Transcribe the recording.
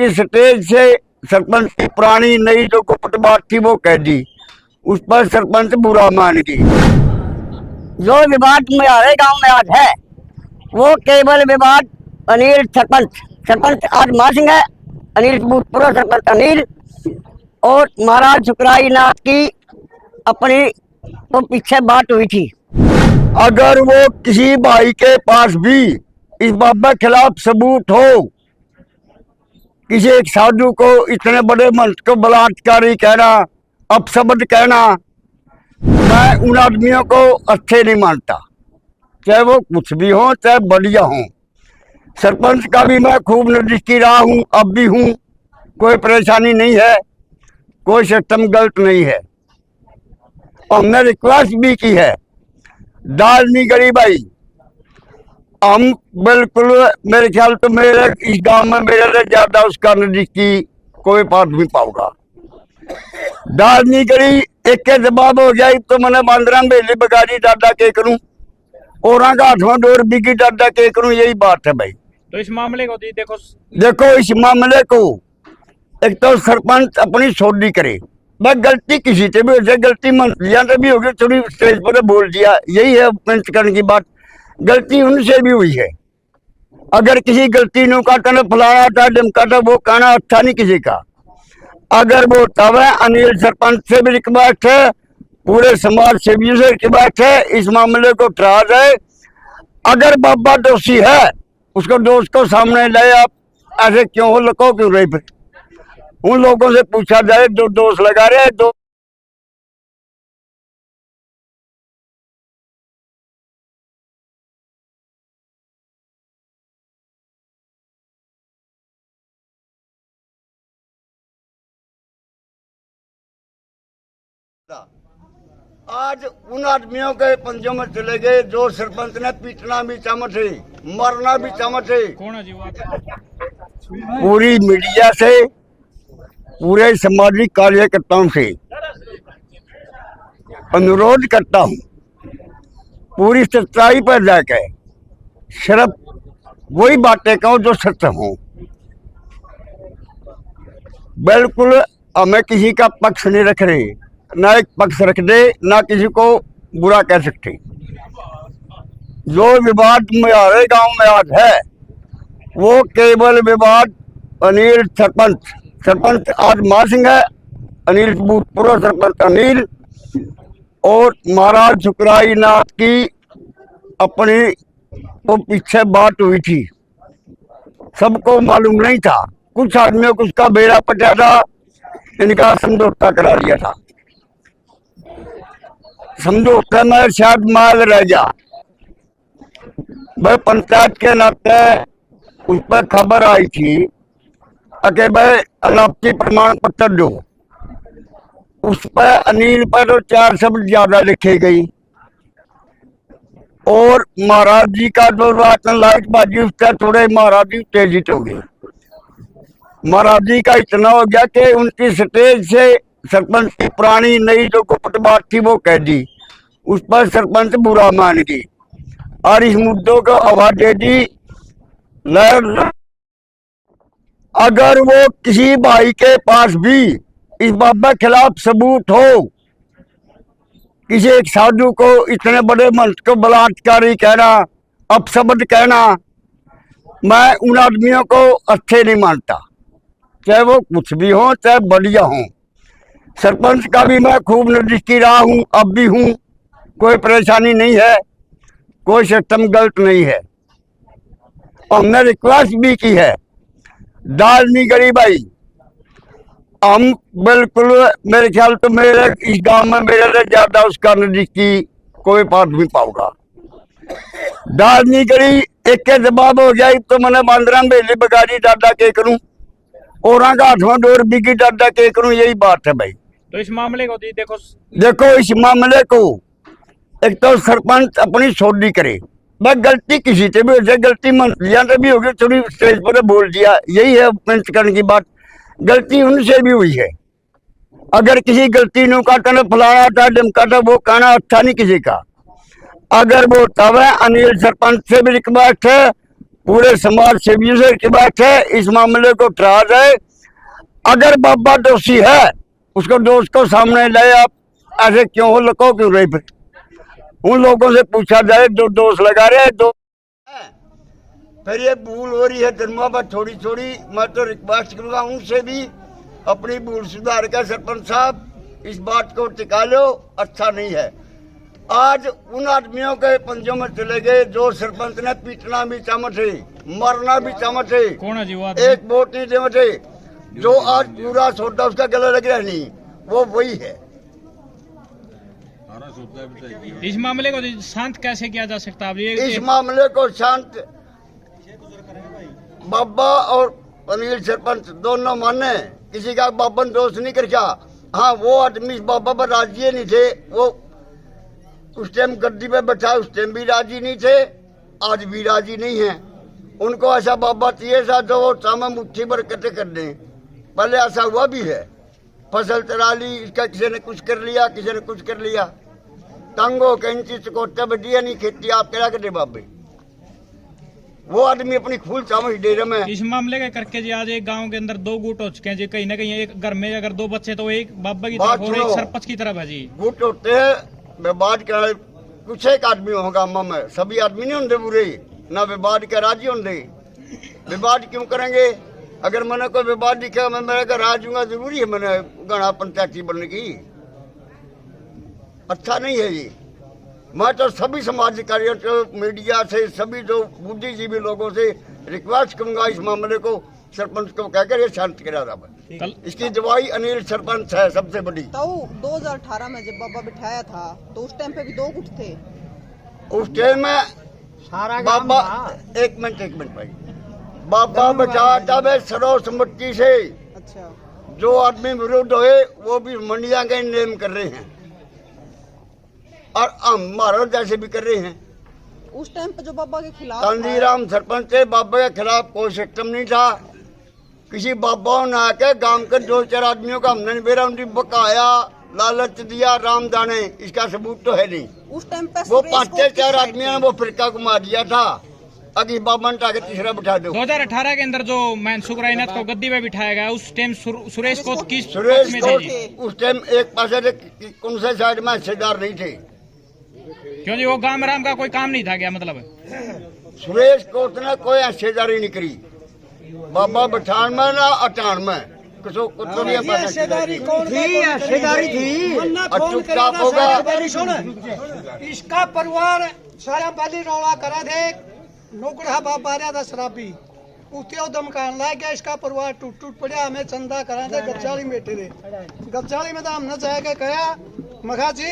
उनकी स्टेज से सरपंच की पुरानी नई जो गुप्त बात थी वो कह दी, उस पर सरपंच बुरा मान गई। जो विवाद हमारे गांव में आज है वो केवल विवाद अनिल सरपंच आज महासिंह है, अनिल भूतपूर्व सरपंच अनिल और महाराज सुकराई नाथ की अपनी तो पीछे बात हुई थी। अगर वो किसी भाई के पास भी इस बात के खिलाफ सबूत हो, किसी एक साधु को इतने बड़े मंच को बलात्कारी कहना, अपशब्द कहना, मैं उन आदमियों को अच्छे नहीं मानता, चाहे वो कुछ भी हो चाहे बढ़िया हो। सरपंच का भी मैं खूब नजदीकी रहा हूँ, अब भी हूँ, कोई परेशानी नहीं है, कोई सिस्टम गलत नहीं है। और हमने रिक्वेस्ट भी की है, दाल नहीं गरी भाई, हम बिल्कुल मेरे ख्याल तो मेरे इस गांव में मेरे से ज्यादा उसका नजदीकी कोई बात नहीं पाऊंगा। दाल नहीं गरी एक के जवाब हो जाए तो मैंने बांद्रा बेली बगारी दादा के करूं और हाथों डोर बिकी दादा के करूं, यही बात है भाई। तो इस मामले को देखो इस मामले को एक तो सरपंच अपनी सोडी करे, मैं गलती किसी से भी हो जाए, गलती मंत्रियों से भी होगी, थोड़ी स्टेज पर बोल दिया, यही है पंच करने की बात, गलती उनसे भी हुई है। अगर किसी गलती नु काटा न फलाना था डमकाटा वो कहना अच्छा नहीं किसी का। अगर वो तब अनिल सरपंच से भी रिक्वेस्ट है, पूरे समाज सेवियों से रिक्वेस्ट है, इस मामले को ठहरा जाए। अगर बाबा दोषी है उसको दोष को सामने लाए, आप ऐसे क्यों हो, लको क्यों रहे, फिर उन लोगों से पूछा जाए जो दोष लगा रहे हैं। आज उन आदमियों के पंजों में चले गए जो सरपंच ने पीटना भी चाहते, मरना भी चाहते। कौन है जी वो? पूरी मीडिया से, पूरे सामाजिक कार्यकर्ताओं से अनुरोध करता हूं, पूरी सच्चाई पर जाकर सिर्फ वही बातें कहो जो सत्य हो। बिल्कुल हमें किसी का पक्ष नहीं रख रहे, ना एक पक्ष रख दे, ना किसी को बुरा कह सकते। जो विवाद हमारे गांव में आज है वो केवल विवाद अनिल सरपंच आज महासिंह है, अनिल भूतपूर्व सरपंच अनिल और महाराज सुकराई नाथ की अपनी तो पीछे बात हुई थी, सबको मालूम नहीं था। कुछ आदमियों को उसका बेड़ा पटा था, इनका समझौता करा दिया था, समझौते में शायद माल रह जा। भाई पंचायत के नाते उस पर खबर आई थी कि भाई अनापत्ति प्रमाण पत्र दो, उस पर अनिल पर तो 4 शब्द ज्यादा लिखे गई और महाराज जी का जो लाइट बाजी उसका थोड़े महाराज जी उत्तेजित हो गए। महाराज जी का इतना हो गया कि उनकी स्टेज से सरपंच की पुरानी नई जो गुप्त बात थी वो कह दी, उस पर सरपंच बुरा मान गई और इस मुद्दों को आवाज दे दी। अगर वो किसी भाई के पास भी इस बात के खिलाफ सबूत हो, किसी एक साधु को इतने बड़े मंच को बलात्कारी कहना, अपशब्द कहना, मैं उन आदमियों को अच्छे नहीं मानता, चाहे वो कुछ भी हो चाहे बढ़िया हो। सरपंच का भी मैं खूब नजदीकी रहा हूँ, अब भी हूँ, कोई परेशानी नहीं है, कोई सिस्टम गलत नहीं है। और हमने रिक्वेस्ट भी की है, दाल नहीं गरी भाई, हम बिल्कुल मेरे ख्याल तो मेरे इस गांव में मेरे से ज्यादा उसका नजदीकी कोई बात नहीं पाऊंगा। दाल नहीं गरी एक के जवाब हो जाए तो मैंने बांद्रा बेली बगारी दादा के करूं और हाथों डोर बिकी दादा के करूं, यही बात है भाई। तो इस मामले को देखो इस मामले को एक तो सरपंच अपनी सोडी करे, मैं गलती किसी से भी हो जाए, गलती मंत्रियों से भी होगी, थोड़ी स्टेज पर बोल दिया, यही है पंच करने की बात, गलती उनसे भी हुई है। अगर किसी गलती नु काटा न फलाना था डमकाटा वो कहना अच्छा नहीं किसी का। अगर वो तब अनिल सरपंच से भी रिक्वेस्ट है, पूरे समाज सेवियों से रिक्वेस्ट है इस मामले को ठहरा जाए। अगर बाबा दोषी है उसको दोष को सामने लाए। आप ऐसे क्यों हो, लको क्यों रहे? फिर उन लोगों से पूछा जाए जो दोष लगा रहे हैं। फिर ये भूल हो रही है धर्मा पर थोड़ी थोड़ी। मैं तो रिक्वेस्ट करूंगा उनसे भी अपनी भूल सुधार कर सरपंच साहब इस बात को टिका लो, अच्छा नहीं है। आज उन आदमियों के पंजों में चले गए जो सरपंच ने पीटना भी चाहते, मरना भी चाहते, कौन है जी वो आदमी? एक वोट नहीं देते, जो आज पूरा सौदा उसका गला लग रहा नहीं, वो वही है। इस मामले को शांत कैसे किया जा सकता है? इस मामले को शांत बाबा और अनिल सरपंच दोनों माने, किसी का बाबा ने दोष नहीं कर। हाँ, वो आदमी बाबा पर राजी नहीं थे। वो उस टाइम गद्दी पे बैठा, उस टाइम भी राजी नहीं थे, आज भी राजी नहीं है। उनको ऐसा बाबा चाहिए था जो वो सामा मुट्ठी भर कटे कर दें। पहले ऐसा हुआ भी है, फसल चरा ली, इसका किसी ने कुछ कर लिया, किसी ने कुछ कर लिया। तंगो कैंची चकोटा बढ़िया नहीं खेती, आप क्या करते बाबे? वो आदमी अपनी खूल समझ डेरे में। इस मामले के करके जी आज एक गांव के अंदर 2 गुट हो चुके हैं जी। कहीं ना कहीं एक घर में अगर 2 बच्चे तो एक बाबा की तरफ और एक सरपंच की तरफ है जी। गुट होते हैं विवाद कर, कुछ एक आदमी होगा में, सभी आदमी नहीं होंगे बुरे, ना विवाद के राजी होंगे। विवाद क्यों करेंगे? अगर मैंने कोई विवाद दिखा मैं मेरे घर आ जाऊंगा, जरूरी है मैंने गणा पंचायती बनने की? अच्छा नहीं है ये। मैं तो सभी समाज कार्यों से, मीडिया से, सभी जो बुद्धिजीवी लोगों से रिक्वेस्ट करूंगा इस मामले को सरपंच को कहकर ये शांत करा जाए। इसकी जवाई अनिल सरपंच है सबसे बड़ी। तो 2018 में जब बाबा बिठाया था तो उस टाइम पे भी 2 गुट थे। उस टाइम में बाबा एक मिनट भाई, बाबा बचा तब सर्वसम्मति से। अच्छा, जो आदमी विरुद्ध हुए वो भी मंडिया के नियम कर रहे हैं और हम महाराज जैसे भी कर रहे हैं। उस टाइम पे जो बाबा के खिलाफ कांदीराम सरपंच थे, बाबा के खिलाफ कोई सिस्टम नहीं था। किसी बाबा ने आके गांव के 2-4 आदमियों का हमने बेरा उनकी बकाया लालच दिया, राम जाने, इसका सबूत तो है नहीं। उस टाइम पे वो 5-4 आदमियों ने वो फिरका को मार दिया था। अभी बाबा ने आगे तीसरा बिठा दो। 2018 के अंदर जो मनसुख रायनाथ को गद्दी पे बिठाया गया उस टाइम सुरेश को किस सुरेश में को थे जी? उस टाइम एक पासे कौन से साइड में हिस्सेदार नहीं थे। क्यों जी वो गांव राम का कोई काम नहीं था क्या? मतलब सुरेश को उसने कोई हिस्सेदारी नहीं करी। बाबा बठान में ना अटान में हिस्सेदारी थी। चुपचाप होगा। इसका परिवार सारा पहले रौला करा थे, नौकरा बाप आ रहा था शराबी, उते दम कान ला गया। इसका परिवार टूट पड़ा, हमें चंदा करा थे। गपचाली में बैठे थे, गपचाली में तो हमने चाह के कहा मखा जी